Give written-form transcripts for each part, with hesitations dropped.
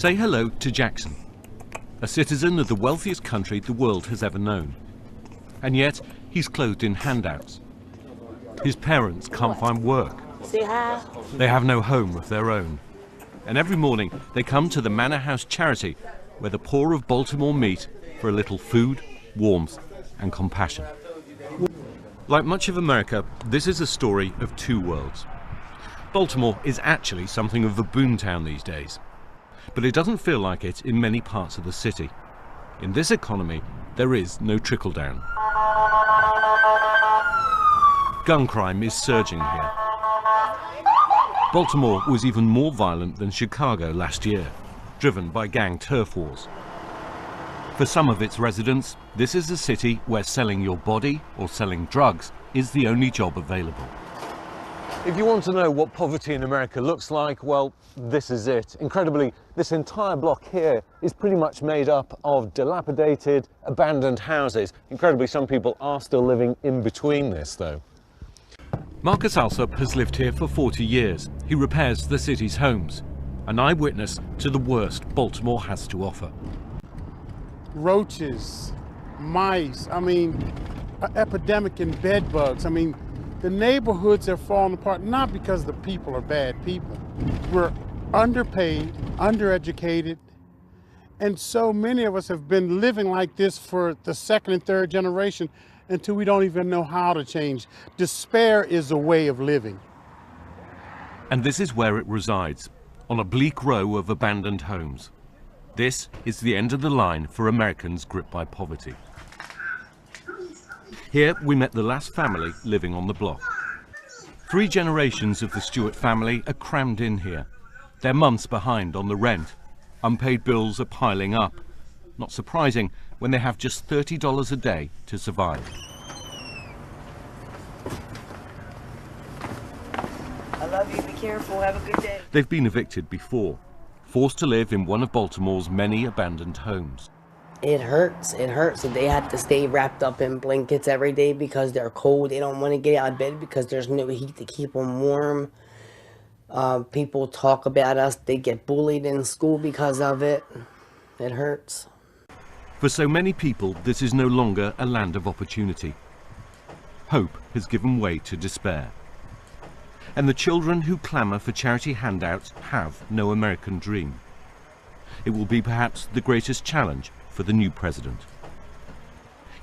Say hello to Jackson, a citizen of the wealthiest country the world has ever known. And yet, he's clothed in handouts. His parents can't find work. Say hi. They have no home of their own. And every morning, they come to the Manor House charity, where the poor of Baltimore meet for a little food, warmth, and compassion. Like much of America, this is a story of two worlds. Baltimore is actually something of a boomtown these days. But it doesn't feel like it in many parts of the city. In this economy, there is no trickle-down. Gun crime is surging here. Baltimore was even more violent than Chicago last year, driven by gang turf wars. For some of its residents, this is a city where selling your body or selling drugs is the only job available. If you want to know what poverty in America looks like, well, this is it. Incredibly, this entire block here is pretty much made up of dilapidated, abandoned houses. Incredibly, some people are still living in between this, though. Marcus Alsop has lived here for 40 years. He repairs the city's homes, an eyewitness to the worst Baltimore has to offer. Roaches, mice, an epidemic in bed bugs. The neighborhoods are falling apart, not because the people are bad people. We're underpaid, undereducated, and so many of us have been living like this for the second and third generation until we don't even know how to change. Despair is a way of living. And this is where it resides, on a bleak row of abandoned homes. This is the end of the line for Americans gripped by poverty. Here we met the last family living on the block. 3 generations of the Stewart family are crammed in here. They're months behind on the rent. Unpaid bills are piling up. Not surprising when they have just $30 a day to survive. I love you. Be careful. Have a good day. They've been evicted before, forced to live in one of Baltimore's many abandoned homes. It hurts. It hurts. They have to stay wrapped up in blankets every day because they're cold. They don't want to get out of bed because there's no heat to keep them warm. People talk about us. They get bullied in school because of it. It hurts. For so many people, this is no longer a land of opportunity. Hope has given way to despair. And the children who clamour for charity handouts have no American dream. It will be perhaps the greatest challenge for the new president.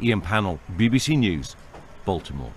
Ian Pannell, BBC News, Baltimore.